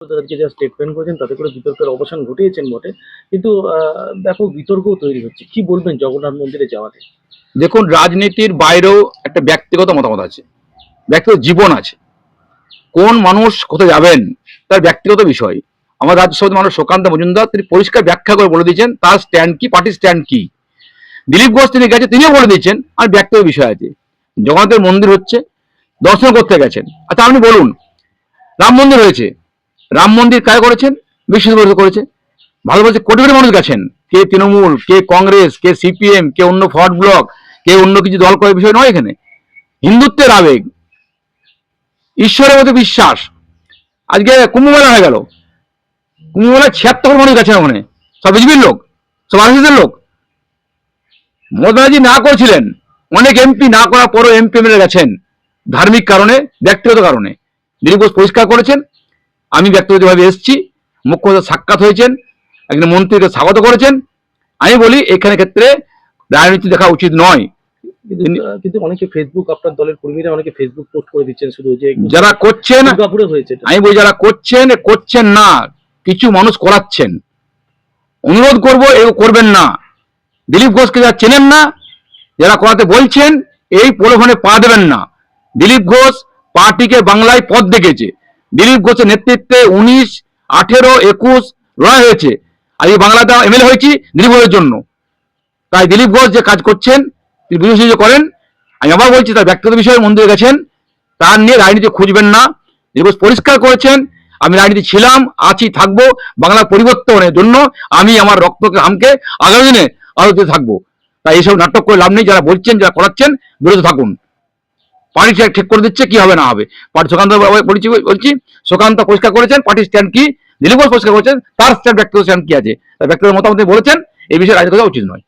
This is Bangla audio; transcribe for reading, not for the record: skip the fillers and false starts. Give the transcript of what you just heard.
তাদেরকে যা স্টেটমেন্ট করেছেন তাতে করে বিতর্কের অবসান ঘটিয়েছেন বটে, কিন্তু ব্যাপক বিতর্কও তৈরি হচ্ছে। কি বলবেন জগন্নাথ মন্দিরে যাওয়াতে? দেখুন, রাজনীতির বাইরেও একটা ব্যক্তিগত মতামত আছে, ব্যক্তিগত জীবন আছে। কোন মানুষ কোথায় যাবেন তার ব্যক্তিগত বিষয়। আমার রাজ্য সভাপতি মানুষ সুকান্ত মজুমদার তিনি পরিষ্কার ব্যাখ্যা করে বলে দিয়েছেন তার স্ট্যান্ড কি, পার্টির স্ট্যান্ড কি। দিলীপ ঘোষ তিনি গেছে, তিনিও বলে দিয়েছেন আর ব্যক্তিগত বিষয় আছে। জগন্নাথের মন্দির হচ্ছে, দর্শন করতে গেছেন। আচ্ছা আপনি বলুন, রাম মন্দির হয়েছে, রাম মন্দির কারা করেছেন? বিশ্বভারতী করেছে। ভারতবর্ষে কোটি কোটি মানুষ গেছেন, কে তৃণমূল, কে কংগ্রেস, কে সিপিএম, কে অন্য ফরওয়ার্ড ব্লক, কে অন্য কিছু দল করে, বিষয় নয় এখানে। হিন্দুত্বের আবেগ, ঈশ্বরের মধ্যে বিশ্বাস। আজকে কুম্ভমেলা হয়ে গেল, কুম্ভমেলায় 76 মানুষ গেছেন ওখানে, সব বিজেপির লোক, সব আরএসএসের লোক। মমতা ব্যানার্জি না করেছিলেন, অনেক এমপি না করার পরও এমপি এমএলএ গেছেন ধার্মিক কারণে, ব্যক্তিগত কারণে। দিলীপ ঘোষ পরিষ্কার করেছেন, আমি ব্যক্তিগতভাবে এসেছি, মুখ্যমন্ত্রীর সাক্ষাৎ হয়েছেন, একজন মন্ত্রীকে স্বাগত করেছেন। আমি বলি এখানে ক্ষেত্রে রাজনীতি দেখা উচিত নয়। কিন্তু অনেকে ফেসবুক, আপনার দলের কর্মীরা অনেকে ফেসবুক পোস্ট করে দিচ্ছেন শুধু যে যারা করছেন, দুর্গাপুরে হয়েছে এটা। আমি বলি যারা করছেন না, কিছু মানুষ করাচ্ছেন। অনুরোধ করবো এও করবেন না। দিলীপ ঘোষকে যারা চেনেন না, যারা করাতে বলছেন, এই প্রলোভনে পা দেবেন না। দিলীপ ঘোষ পার্টিকে বাংলায় পথ দেখেছে। দিলীপ ঘোষের নেতৃত্বে 19, 18, 21 লড়াই হয়েছে। আর এই বাংলাতে এমএলএ হয়েছি দিলীপ ঘোষের জন্য। তাই দিলীপ ঘোষ যে কাজ করছেন, তিনি বুঝে করেন। আমি আবার বলছি, তার ব্যক্তিগত বিষয়ে মন্দিরে গেছেন, তার নিয়ে রাজনীতি খুঁজবেন না। দিলীপ ঘোষ পরিষ্কার করেছেন, আমি রাজনীতি ছিলাম, আছি, থাকবো বাংলার পরিবর্তনের জন্য। আমি আমার রক্তকে হামকে আগামী দিনে আরো দিতে থাকবো। তাই এইসব নাটক করে লাভ নেই। যারা বলছেন, যারা করাচ্ছেন, বিরত থাকুন। পার্টি ঠিক করে দিচ্ছে কি হবে না হবে। পার্টি সুকান্ত বলছি সুকান্ত পরিষ্কার করেছেন পার্টির স্ট্যান্ড কি, দিলীপ ঘোষ পরিষ্কার করেছেন তার স্ট্যান্ড, ব্যক্তিগত স্ট্যান্ড কি আছে। তার ব্যক্তিগত মতামত বলেছেন, এই বিষয়ে রাজনীতি করা উচিত নয়।